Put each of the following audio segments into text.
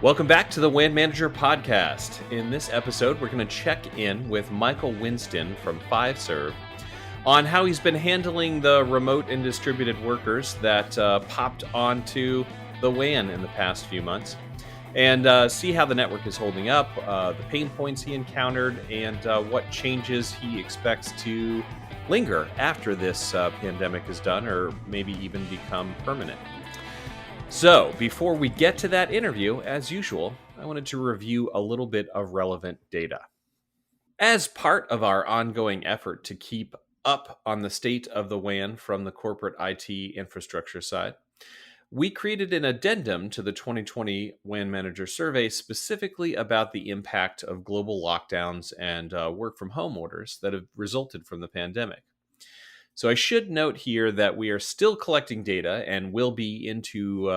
Welcome back to the WAN Manager podcast. In this episode, we're going to check in with Michael Wynston from Fiserve on how he's been handling the remote and distributed workers that popped onto the WAN in the past few months, and see how the network is holding up, the pain points he encountered, and what changes he expects to linger after this pandemic is done, or maybe even become permanent. So, before we get to that interview, as usual, I wanted to review a little bit of relevant data. As part of our ongoing effort to keep up on the state of the WAN from the corporate IT infrastructure side, we created an addendum to the 2020 WAN Manager Survey specifically about the impact of global lockdowns and work from home orders that have resulted from the pandemic. So I should note here that we are still collecting data and will be into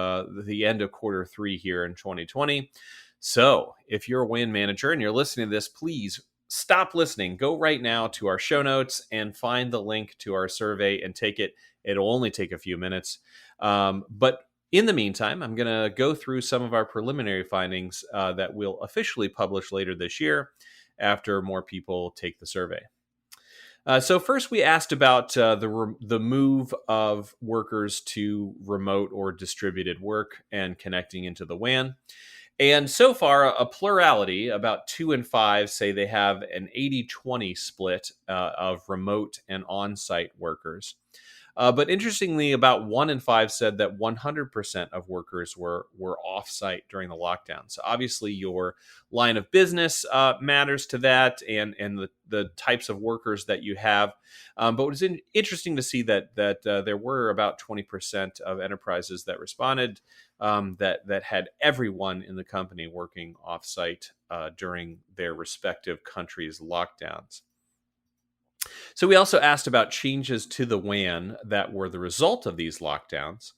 the end of quarter 3 here in 2020. So if you're a WAN manager and you're listening to this, please stop listening. Go right now to our show notes and find the link to our survey and take it. It'll only take a few minutes. But in the meantime, I'm going to go through some of our preliminary findings that we'll officially publish later this year after more people take the survey. So first, we asked about the move of workers to remote or distributed work and connecting into the WAN. And so far, a plurality, about 2 in 5, say they have an 80-20 split of remote and on-site workers. But interestingly, about 1 in 5 said that 100% of workers were off-site during the lockdown. So obviously your line of business matters to that, and the types of workers that you have. But it was interesting to see that there were about 20% of enterprises that responded that had everyone in the company working off-site during their respective countries' lockdowns. So we also asked about changes to the WAN that were the result of these lockdowns.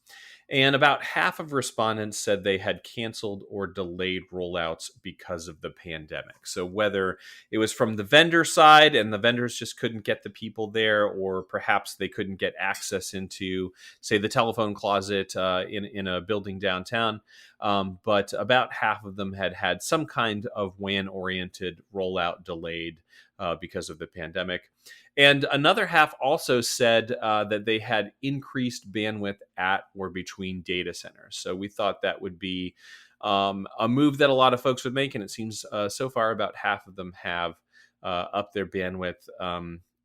And about half of respondents said they had canceled or delayed rollouts because of the pandemic. So whether it was from the vendor side and the vendors just couldn't get the people there, or perhaps they couldn't get access into, say, the telephone closet in a building downtown. But about half of them had some kind of WAN-oriented rollout delayed because of the pandemic. And another half also said that they had increased bandwidth at or between data centers. So we thought that would be a move that a lot of folks would make. And it seems so far about half of them have upped their bandwidth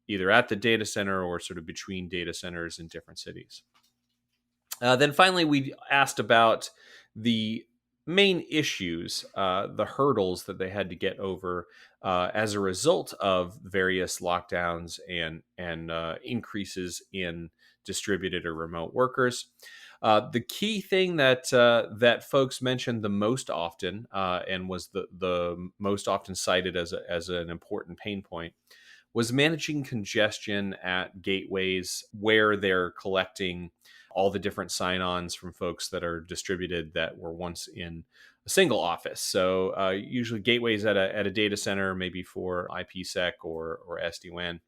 either at the data center or sort of between data centers in different cities. Then finally, we asked about the main issues, the hurdles that they had to get over as a result of various lockdowns and increases in distributed or remote workers. The key thing that folks mentioned the most often and was the most often cited as an important pain point was managing congestion at gateways where they're collecting all the different sign-ons from folks that are distributed that were once in a single office. So usually gateways at a data center, maybe for IPsec or SD-WAN.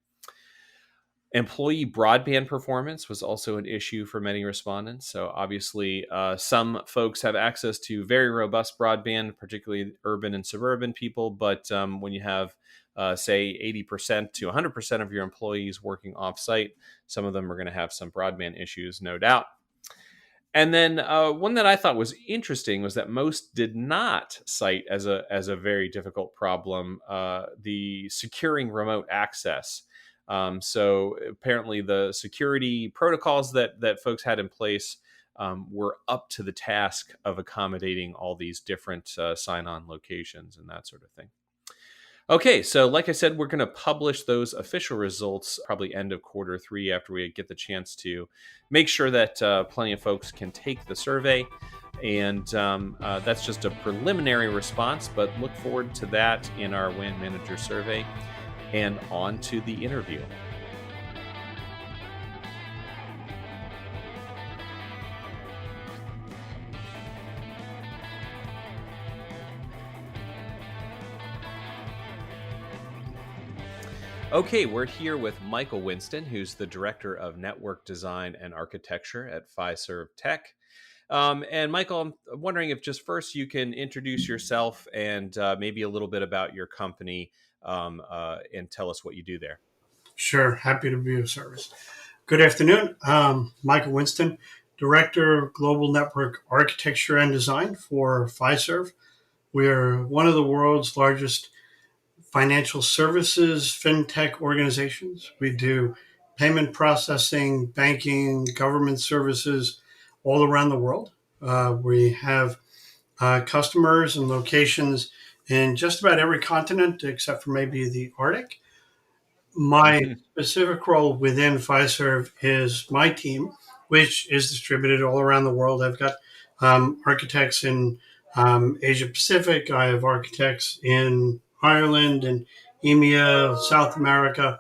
Employee broadband performance was also an issue for many respondents. So obviously, some folks have access to very robust broadband, particularly urban and suburban people. But when you have, say, 80% to 100% of your employees working off-site, some of them are going to have some broadband issues, no doubt. And then one that I thought was interesting was that most did not cite as a very difficult problem the securing remote access. So apparently the security protocols that folks had in place were up to the task of accommodating all these different sign-on locations and that sort of thing. Okay, so like I said, we're going to publish those official results probably end of quarter 3 after we get the chance to make sure that plenty of folks can take the survey. And that's just a preliminary response, but look forward to that in our WAN Manager survey. And on to the interview. Okay, we're here with Michael Wynston, who's the Director of Network Design and Architecture at Fiserve Tech. And Michael, I'm wondering if just first you can introduce yourself and maybe a little bit about your company and tell us what you do there. Sure, happy to be of service. Good afternoon. Michael Wynston, Director of Global Network Architecture and Design for Fiserve. We're one of the world's largest financial services fintech organizations. We do payment processing, banking, government services all around the world. We have customers and locations in just about every continent except for maybe the Arctic. My Hmm. specific role within Fiserve is my team, which is distributed all around the world. I've got architects in Asia Pacific. I have architects in Ireland and EMEA, South America.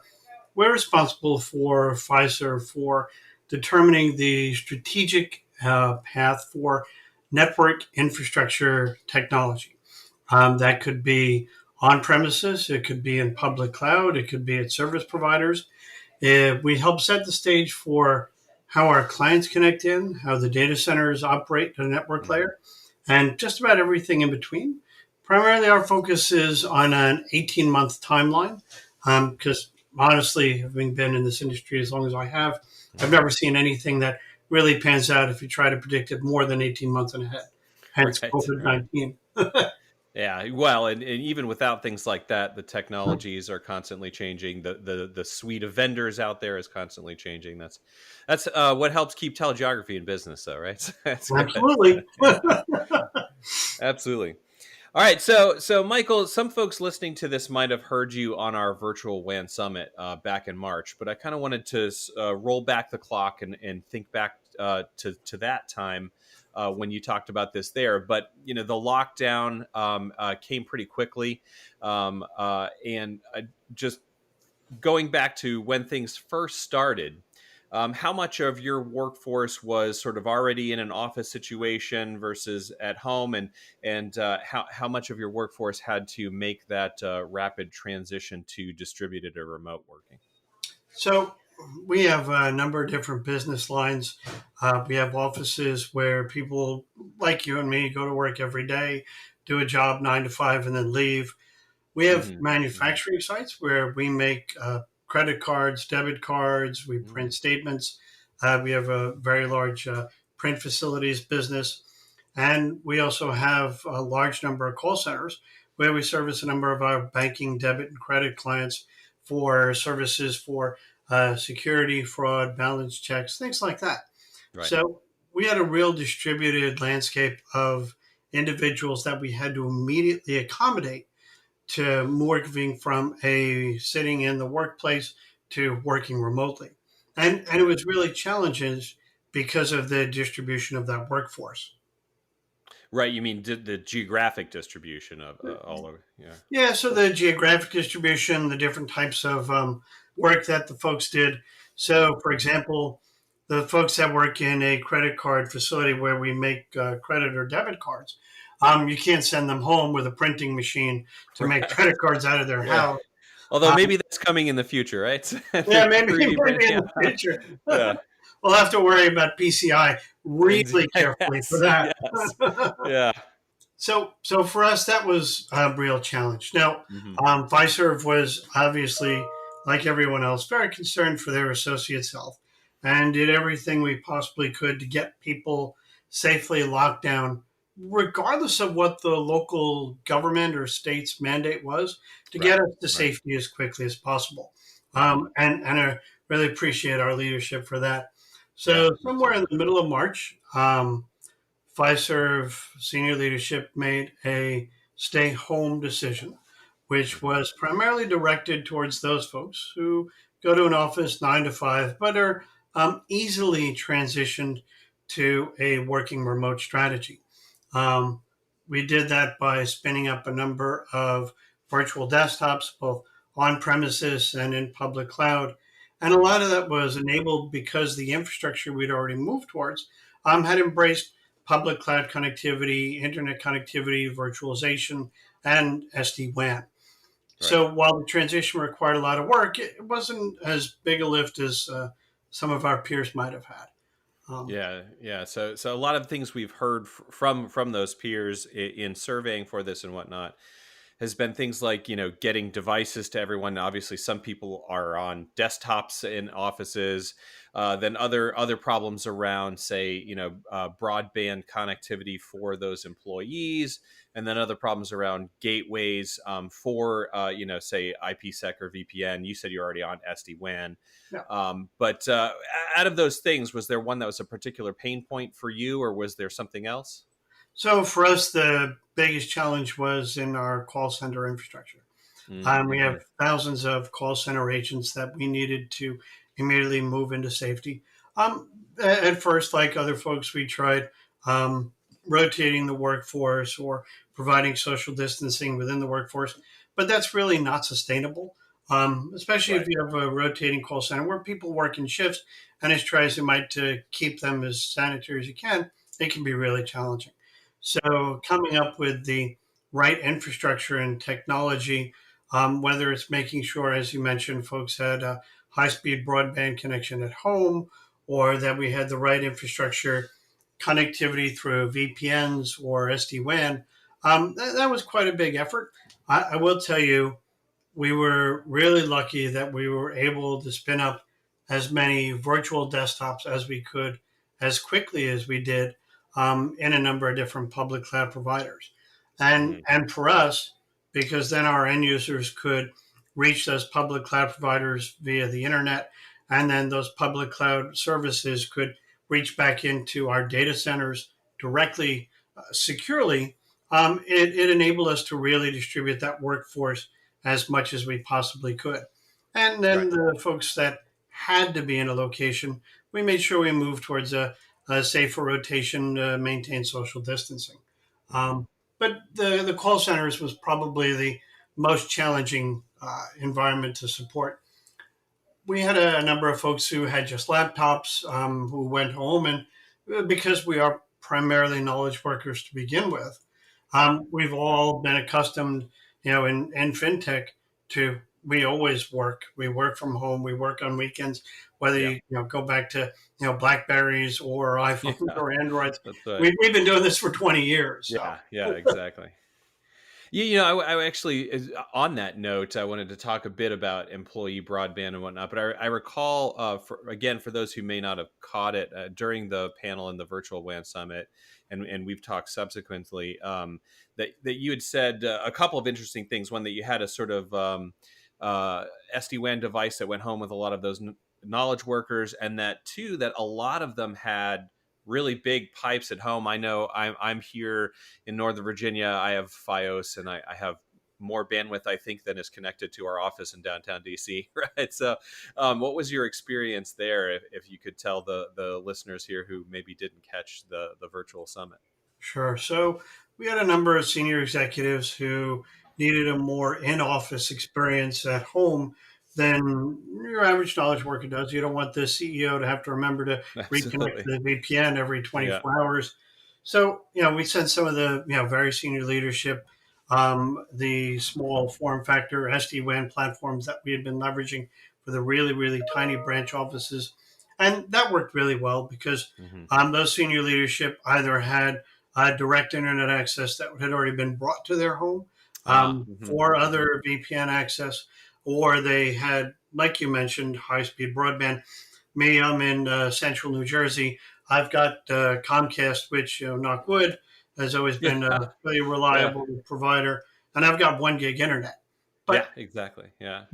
We're responsible for Fiserve for determining the strategic path for network infrastructure technology. That could be on premises, it could be in public cloud, it could be at service providers. We help set the stage for how our clients connect in, how the data centers operate at a network Hmm. layer, and just about everything in between. Primarily, our focus is on an 18-month timeline because honestly, having been in this industry as long as I have, I've Hmm. never seen anything that really pans out if you try to predict it more than 18 months ahead. Hence Right, COVID right. 19. Yeah, well, and even without things like that, the technologies are constantly changing. The suite of vendors out there is constantly changing. That's what helps keep telegeography in business, though, right? That's good. Absolutely. Yeah, absolutely. All right, so Michael, some folks listening to this might have heard you on our virtual WAN summit back in March, but I kind of wanted to roll back the clock and think back to that time when you talked about this there. But the lockdown came pretty quickly, and just going back to when things first started, how much of your workforce was sort of already in an office situation versus at home, and how much of your workforce had to make that rapid transition to distributed or remote working? So we have a number of different business lines. We have offices where people like you and me go to work every day, do a job 9 to 5, and then leave. We have Hmm. Hmm. manufacturing sites where we make credit cards, debit cards, we Hmm. print statements. We have a very large print facilities business. And we also have a large number of call centers where we service a number of our banking, debit, and credit clients for services for security, fraud, balance checks, things like that. Right. So we had a real distributed landscape of individuals that we had to immediately accommodate to moving from a sitting in the workplace to working remotely. And it Right. was really challenging because of the distribution of that workforce. Right. You mean the geographic distribution of all over? Yeah. Yeah, so the geographic distribution, the different types of work that the folks did. So, for Hmm. example, the folks that work in a credit card facility where we make credit or debit cards, you can't send them home with a printing machine to make Right. credit cards out of their Yeah. house. Although Um, maybe that's coming in the future, right? yeah, The maybe 3D print. in Yeah. the future. Yeah. We'll have to worry about PCI really carefully for Yes. that. Yes. Yeah. So for us, that was a real challenge. Now, Hmm. Fiserv was obviously, like everyone else, very concerned for their associates' health and did everything we possibly could to get people safely locked down, regardless of what the local government or state's mandate was, to get Right. us to Right. safety as quickly as possible. Hmm. And I really appreciate our leadership for that. Yeah. So, somewhere in Absolutely. the middle of March, Fiserv senior leadership made a stay home decision, which Hmm. was primarily directed towards those folks who go to an office 9 to 5, but are easily transitioned to a working remote strategy. Um, we did that by spinning up a number of virtual desktops, both on premises and in public cloud. And a lot of that was enabled because the infrastructure we'd already moved towards had embraced public cloud connectivity, internet connectivity, virtualization, and SD-WAN. Right. So while the transition required a lot of work, it wasn't as big a lift as some of our peers might have had. Yeah. So a lot of things we've heard from those peers in surveying for this and whatnot has been things like, getting devices to everyone. Obviously, some people are on desktops in offices. Then other problems around, say, broadband connectivity for those employees, and then other problems around gateways for, say IPsec or VPN. You said you're already on SD-WAN. Yeah. But out of those things, was there one that was a particular pain point for you, or was there something else? So for us, the biggest challenge was in our call center infrastructure. We Mm-hmm. have thousands of call center agents that we needed to immediately move into safety. At first, like other folks, we tried rotating the workforce or providing social distancing within the workforce, but that's really not sustainable. Especially if Right. you have a rotating call center where people work in shifts, and as try as you might to keep them as sanitary as you can, it can be really challenging. So coming up with the right infrastructure and technology, whether it's making sure, as you mentioned, folks had a high-speed broadband connection at home, or that we had the right infrastructure connectivity through VPNs or SD-WAN, that was quite a big effort. I will tell you, we were really lucky that we were able to spin up as many virtual desktops as we could as quickly as we did in a number of different public cloud providers. Mm-hmm. And for us, because then our end users could reach those public cloud providers via the internet, and then those public cloud services could reach back into our data centers directly, securely. It enabled us to really distribute that workforce as much as we possibly could. And then Right. the folks that had to be in a location, we made sure we moved towards a safer rotation to maintain social distancing. Mm-hmm. But the call centers was probably the most challenging environment to support. We had a number of folks who had just laptops who went home, and because we are primarily knowledge workers to begin with, Yeah. we've Yeah. all been accustomed, in fintech to we always work. We work from home. We work on weekends. Whether Yeah. you go back to Blackberries or iPhones Yeah. or Androids, That's right. we've been doing this for 20 years. So Yeah. Exactly. I actually, on that note, I wanted to talk a bit about employee broadband and whatnot. But I recall, for those who may not have caught it during the panel in the virtual WAN summit, and we've talked subsequently, that you had said a couple of interesting things. One, that you had a sort of SD-WAN device that went home with a lot of those knowledge workers, and that two, that a lot of them had really big pipes at home. I know I'm here in Northern Virginia. I have FiOS, and I have more bandwidth, I think, than is connected to our office in downtown DC. Right. So, what was your experience there? If you could tell the listeners here who maybe didn't catch the virtual summit. sure. So we had a number of senior executives who needed a more in-office experience at home than your average knowledge worker does. You don't want the CEO to have to remember to reconnect Absolutely. to the VPN every Yeah. 24 hours. So, we sent some of the, very senior leadership, the small form factor SD-WAN platforms that we had been leveraging for the really, really tiny branch offices. And that worked really well because Hmm. those senior leadership either had direct internet access that had already been brought to their home Ah. Hmm. for Hmm. other VPN access, or they had, like you mentioned, high speed broadband. Me, I'm in central New Jersey. I've got Comcast, which, knock wood, has always Yeah. been a really Yeah. reliable provider, and I've got 1 gig internet. Yeah. But Exactly. Yeah.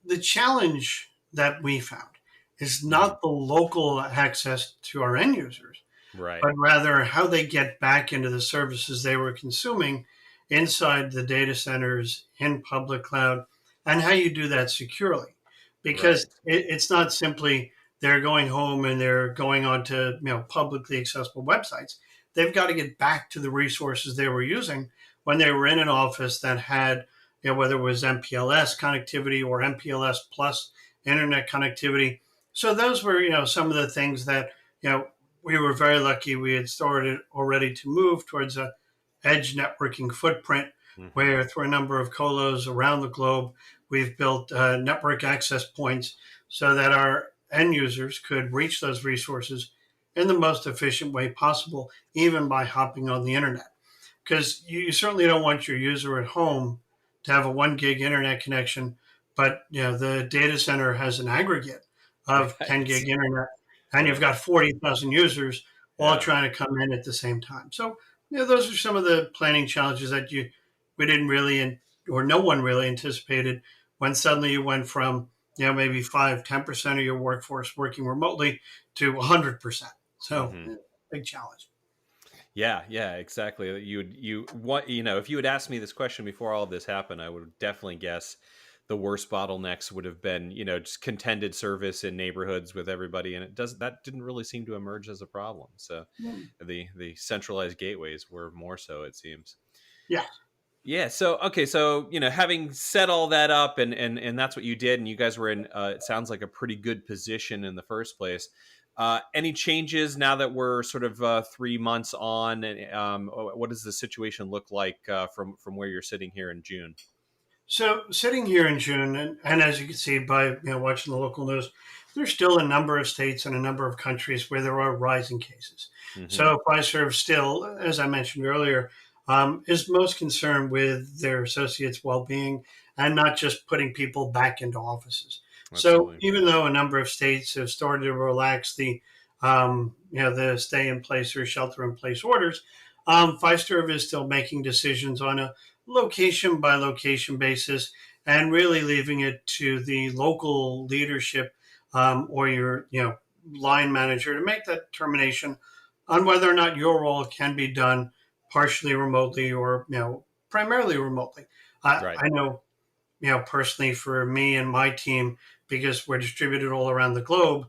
the challenge that we found is Hmm. not the local access to our end users, Right. but rather how they get back into the services they were consuming inside the data centers in public cloud, and how you do that securely. Because Right. it's not simply they're going home and they're going onto publicly accessible websites. They've got to get back to the resources they were using when they were in an office that had, whether it was MPLS connectivity or MPLS plus internet connectivity. So those were, some of the things that, we were very lucky we had started already to move towards a edge networking footprint Hmm. where through a number of colos around the globe, we've built network access points so that our end users could reach those resources in the most efficient way possible, even by hopping on the internet. Because you certainly don't want your user at home to have a 1 gig internet connection, but the data center has an aggregate of 10 Right. gig internet, and you've Right. got 40,000 users all Yeah. trying to come in at the same time. So those are some of the planning challenges that we didn't really, or no one really anticipated, when suddenly you went from maybe 5-10% of your workforce working remotely to 100%. So Hmm. big challenge. Yeah, yeah, exactly. If you had asked me this question before all of this happened, I would definitely guess the worst bottlenecks would have been, just contended service in neighborhoods with everybody, and that didn't really seem to emerge as a problem. So the centralized gateways were more so, it seems. Yeah. Yeah. So okay. So having set all that up, and that's what you did, and you guys were in. It sounds like a pretty good position in the first place. Any changes now that we're sort of 3 months on, and what does the situation look like from where you're sitting here in June? So sitting here in June, and as you can see by watching the local news, there's still a number of states and a number of countries where there are rising cases. Hmm. So Fiserve still, as I mentioned earlier, is most concerned with their associates' well-being and not just putting people back into offices. So Absolutely. even though a number of states have started to relax the stay in place or shelter in place orders, Fiserve is still making decisions on a location by location basis and really leaving it to the local leadership or your line manager to make that determination on whether or not your role can be done partially remotely or primarily remotely. Right. I know personally for me and my team, because we're distributed all around the globe,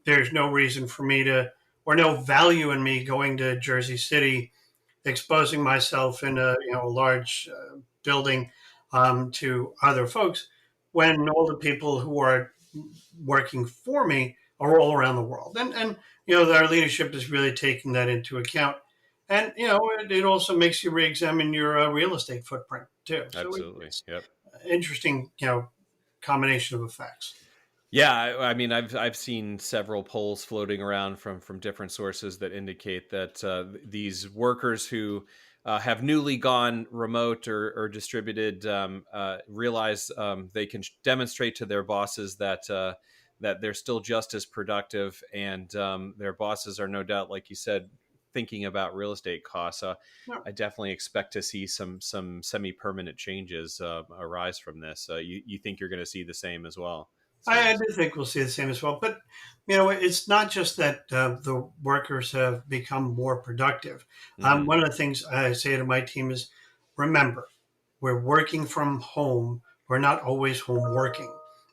there's no reason for me to, or no value in me going to Jersey City, exposing myself in a large building to other folks, when all the people who are working for me are all around the world, and our leadership is really taking that into account, and it also makes you re-examine your real estate footprint too. So Absolutely. it's Yep. interesting, combination of effects. Yeah, I mean, I've seen several polls floating around from different sources that indicate that these workers who have newly gone remote or distributed realize they can demonstrate to their bosses that they're still just as productive, and their bosses are no doubt, like you said, thinking about real estate costs. No, I definitely expect to see some semi permanent changes arise from this. You think you're going to see the same as well? I Seems. do think we'll see the same as well. But it's not just that the workers have become more productive. Hmm. One of the things I say to my team is, remember, we're working from home. We're not always home working,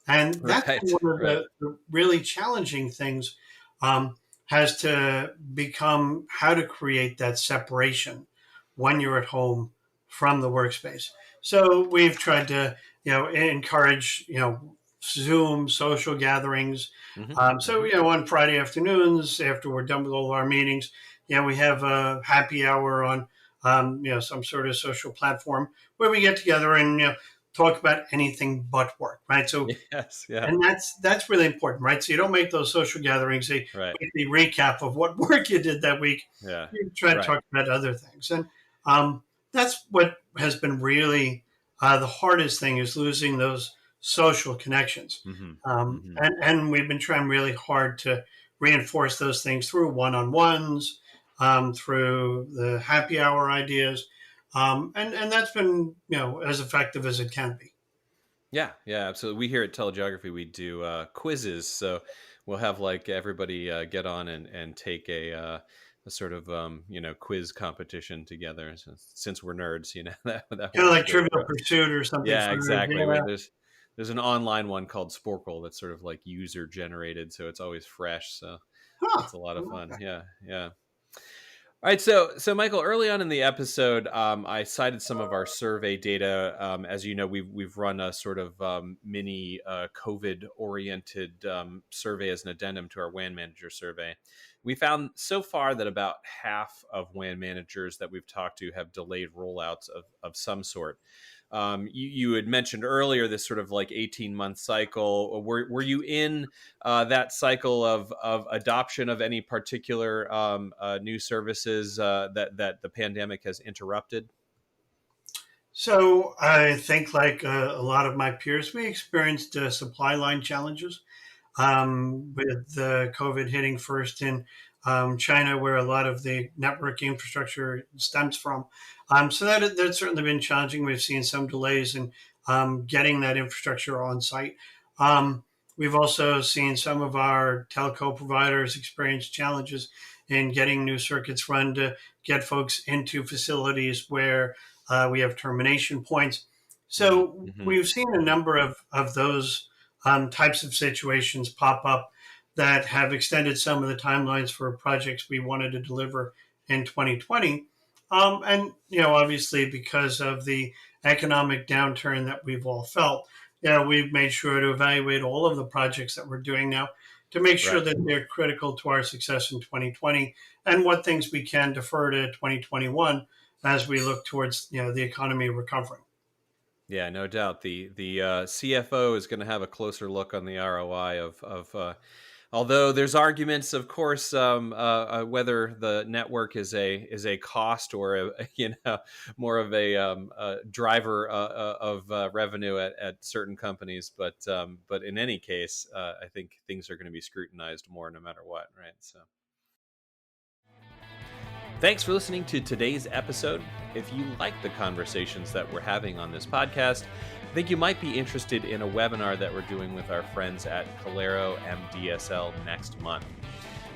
and that's Right, one of right. the really challenging things. Um, has to become how to create that separation when you're at home from the workspace. So we've tried to encourage Zoom social gatherings. Hmm. So Hmm. on Friday afternoons after we're done with all our meetings, we have a happy hour on some sort of social platform where we get together and talk about anything but work, right? So Yes, yeah, and that's really important, right? So you don't make those social gatherings a right, weekly recap of what work you did that week. yeah, You try to right. talk about other things, and that's what has been really the hardest thing is losing those social connections. Hmm. Hmm. And we've been trying really hard to reinforce those things through one-on-ones, through the happy hour ideas, and that's been as effective as it can be. Yeah, yeah, absolutely. We here at TeleGeography, we do quizzes, so we'll have like everybody get on and take a sort of quiz competition together. Since we're nerds, that Kind of works like great Trivial for us. Pursuit or something Yeah, for nerds. exactly. Yeah. There's an online one called Sporkle that's sort of like user generated, so it's always fresh. So Huh. that's a lot I of like fun. that. Yeah, yeah. All right, so Michael, early on in the episode, I cited some of our survey data. As you know, we've run a sort of mini COVID oriented survey as an addendum to our WAN manager survey. we found so far that about half of WAN managers that we've talked to have delayed rollouts of some sort. You had mentioned earlier this sort of like 18-month cycle. Were you in that cycle of adoption of any particular new services that the pandemic has interrupted? So I think, like a lot of my peers, we experienced supply line challenges with the COVID hitting first in China, where a lot of the network infrastructure stems from. So that's certainly been challenging. We've seen some delays in getting that infrastructure on site. We've also seen some of our telco providers experience challenges in getting new circuits run to get folks into facilities where we have termination points. So Mm-hmm. we've seen a number of those types of situations pop up that have extended some of the timelines for projects we wanted to deliver in 2020. And, obviously because of the economic downturn that we've all felt, we've made sure to evaluate all of the projects that we're doing now to make sure Right. that they're critical to our success in 2020 and what things we can defer to 2021 as we look towards, the economy recovering. Yeah, no doubt. The CFO is going to have a closer look on the ROI of although there's arguments, of course, whether the network is a cost or more of a driver of revenue at certain companies. But in any case, I think things are going to be scrutinized more no matter what, right? So. Thanks for listening to today's episode. If you like the conversations that we're having on this podcast, I think you might be interested in a webinar that we're doing with our friends at Calero MDSL next month.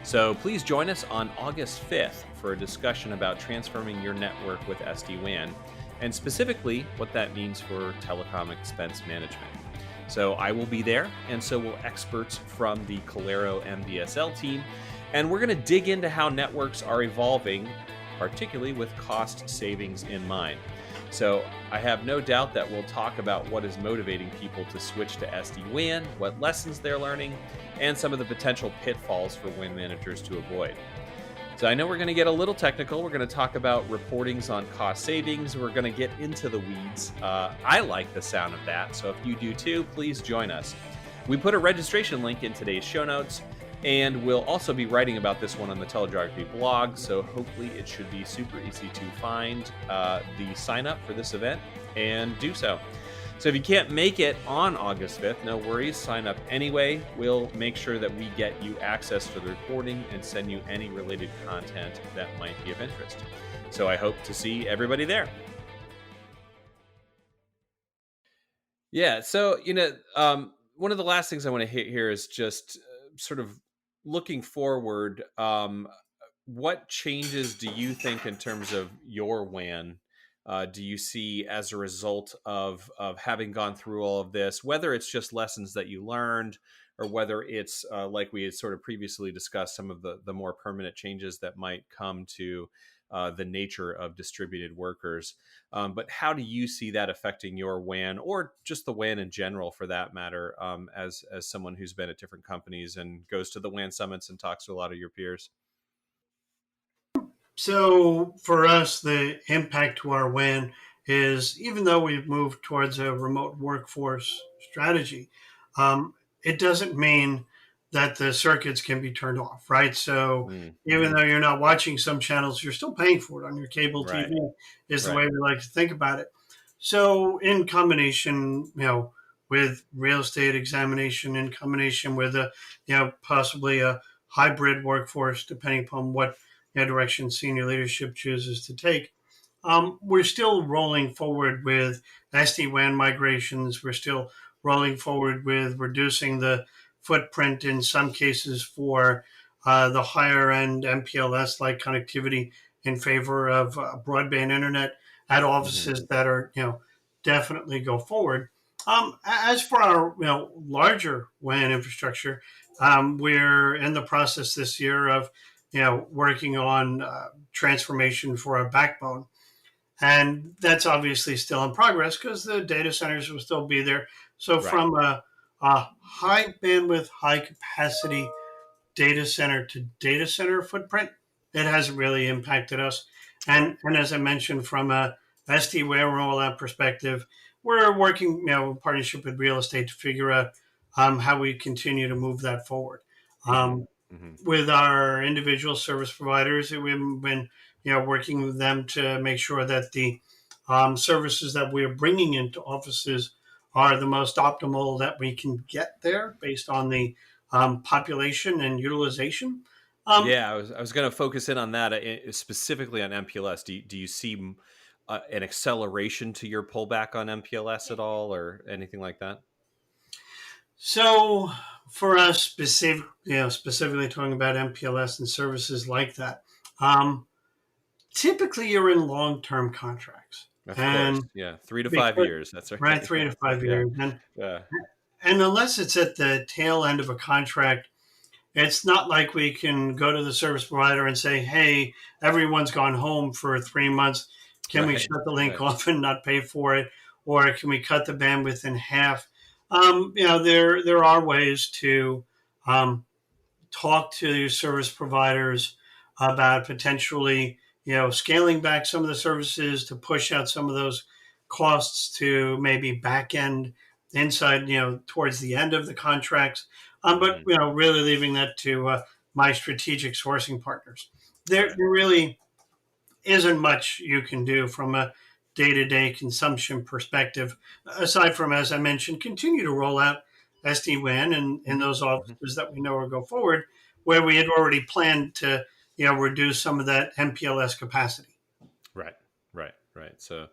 So please join us on August 5th for a discussion about transforming your network with SD-WAN, and specifically what that means for telecom expense management. So I will be there, and so will experts from the Calero MDSL team. And we're going to dig into how networks are evolving, particularly with cost savings in mind. So I have no doubt that we'll talk about what is motivating people to switch to SD-WAN, what lessons they're learning, and some of the potential pitfalls for WAN managers to avoid. So I know we're going to get a little technical. We're going to talk about reportings on cost savings. We're going to get into the weeds. I like the sound of that, so if you do too, please join us. We put a registration link in today's show notes, and we'll also be writing about this one on the TeleGeography blog, so hopefully it should be super easy to find the sign up for this event and do so. So if you can't make it on August 5th, no worries, sign up anyway. We'll make sure that we get you access to the recording and send you any related content that might be of interest. So I hope to see everybody there. Yeah, so, one of the last things I want to hit here is just sort of looking forward. What changes do you think in terms of your WAN do you see as a result of having gone through all of this, whether it's just lessons that you learned or whether it's like we had sort of previously discussed, some of the more permanent changes that might come to the nature of distributed workers. But how do you see that affecting your WAN, or just the WAN in general for that matter, as someone who's been at different companies and goes to the WAN summits and talks to a lot of your peers? So for us, the impact to our WAN is, even though we've moved towards a remote workforce strategy, it doesn't mean that the circuits can be turned off, right? So even though you're not watching some channels, you're still paying for it on your cable Right. TV, is the Right. way we like to think about it. So in combination, with real estate examination, in combination with possibly a hybrid workforce, depending upon what direction senior leadership chooses to take. We're still rolling forward with SD-WAN migrations. We're still rolling forward with reducing the footprint in some cases for the higher end MPLS-like connectivity in favor of broadband internet at offices that are, definitely go forward. As for our, larger WAN infrastructure, we're in the process this year of, working on transformation for our backbone. And that's obviously still in progress because the data centers will still be there. So Right. from a high bandwidth, high capacity data center to data center footprint, it hasn't really impacted us. Right. And as I mentioned, from a SD-WAN rollout perspective, we're working, in partnership with real estate to figure out how we continue to move that forward. Mm-hmm. Um, Mm-hmm. with our individual service providers, we've been, working with them to make sure that the services that we're bringing into offices are the most optimal that we can get there based on the population and utilization. Um, Yeah, I was going to focus in on that specifically on MPLS. Do you see an acceleration to your pullback on MPLS at all, or anything like that? so for us, specifically talking about MPLS and services like that, typically you're in long-term contracts, Of course, and yeah, 3 to 5 years. because That's right, right. three Yeah, to five yeah, years, and yeah. unless it's at the tail end of a contract, it's not like we can go to the service provider and say, "Hey, everyone's gone home for 3 months. Can we Right, shut the link right. off and not pay for it, or can we cut the bandwidth in half?" There are ways to um, talk to service providers about potentially, scaling back some of the services to push out some of those costs to maybe back end inside, towards the end of the contracts. But, Hmm. really leaving that to my strategic sourcing partners. There Right. really isn't much you can do from a day-to-day consumption perspective, aside from, as I mentioned, continue to roll out SD-WAN in Hmm. those Hmm. offices that we know will go forward, where we had already planned to, reduce some of that MPLS capacity. Right, right. So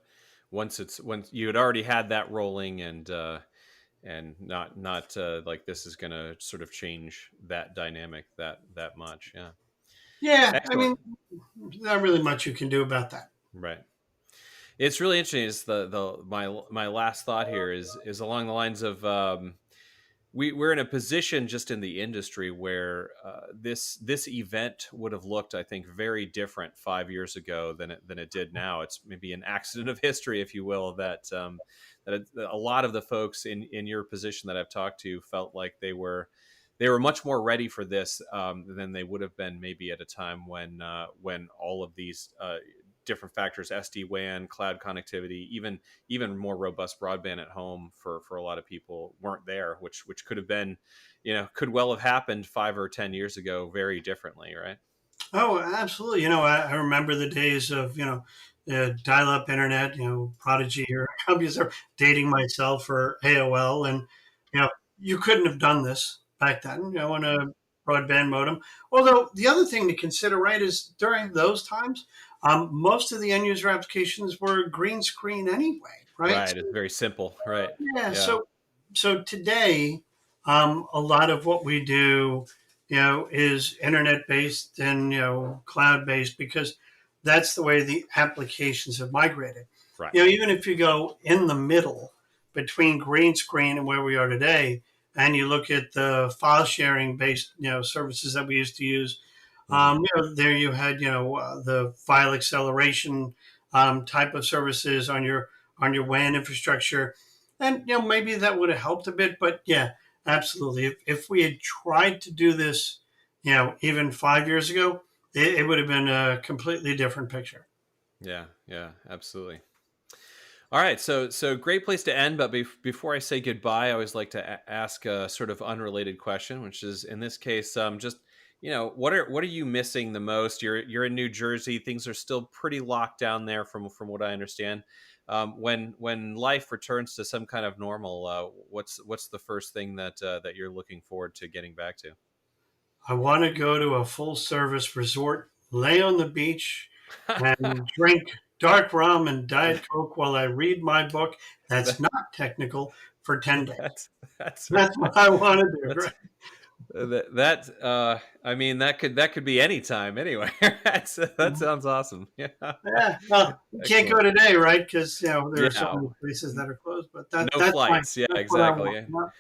once you had already had that rolling, and not like this is going to sort of change that dynamic that much. Yeah. Yeah, I Excellent. mean, not really much you can do about that. Right. It's really interesting. Is the my last thought here is along the lines of we're in a position just in the industry where this event would have looked, I think, very different 5 years ago than it did now. It's maybe an accident of history, if you will, that a lot of the folks in your position that I've talked to felt like they were much more ready for this than they would have been maybe at a time when all of these different factors, SD-WAN, cloud connectivity, even more robust broadband at home for a lot of people weren't there, which could have been, could well have happened 5 or 10 years ago very differently, right? Oh, absolutely. I remember the days of, dial-up internet, Prodigy or companies are dating myself or AOL. And, you couldn't have done this back then, on a broadband modem. Although the other thing to consider, right, is during those times, most of the end user applications were green screen anyway, right? Right. It's very simple. Right. Yeah, Yeah. so today, a lot of what we do, is internet based and cloud based because that's the way the applications have migrated. Right. Even if you go in the middle between green screen and where we are today, and you look at the file sharing based services that we used to use, Hmm. there you had the file acceleration type of services on your WAN infrastructure, and maybe that would have helped a bit. But yeah, absolutely. If we had tried to do this, even 5 years ago, it would have been a completely different picture. Yeah. Yeah. Absolutely. All right, so great place to end. But before I say goodbye, I always like to ask a sort of unrelated question, which is in this case, just what are you missing the most? You're in New Jersey. Things are still pretty locked down there, from what I understand. When life returns to some kind of normal, what's the first thing that you're looking forward to getting back to? I want to go to a full service resort, lay on the beach, and drink dark rum and Diet Coke while I read my book that's That- not technical for 10 days. that's That's what I want to do, that's right? I mean, that could be any time anyway. That sounds awesome. Yeah. Yeah, well, you can't go Excellent. today, right? Because there are so Yeah. many places that are closed. But No flights. Yeah, that's what I exactly. want.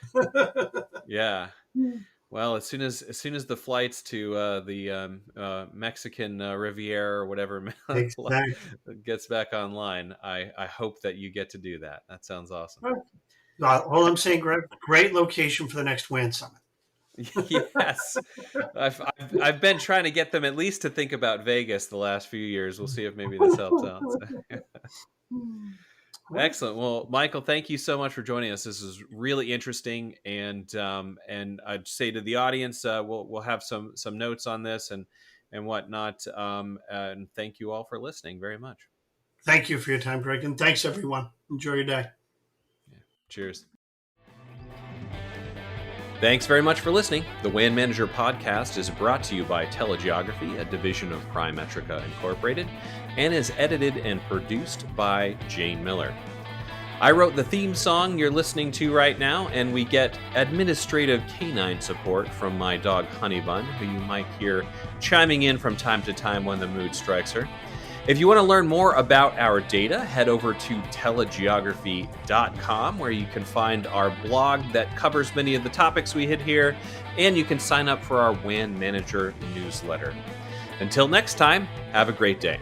Yeah. Yeah. Well, as soon as the flights to the Mexican Riviera or whatever Exactly. gets back online, I hope that you get to do that. That sounds awesome. All I'm saying, Excellent. great location for the next WAN summit. Yes, I've been trying to get them at least to think about Vegas the last few years. We'll see if maybe this helps out. Well, Excellent. Well, Michael, thank you so much for joining us. This is really interesting, and I'd say to the audience, we'll have some notes on this and whatnot. And thank you all for listening very much. thank you for your time, Greg, and thanks everyone. Enjoy your day. Yeah. Cheers. Thanks very much for listening. The WAN Manager podcast is brought to you by TeleGeography, a division of Primetrica Incorporated, and is edited and produced by Jane Miller. I wrote the theme song you're listening to right now, and we get administrative canine support from my dog Honeybun, who you might hear chiming in from time to time when the mood strikes her. If you want to learn more about our data, head over to telegeography.com, where you can find our blog that covers many of the topics we hit here, and you can sign up for our WAN Manager newsletter. Until next time, have a great day.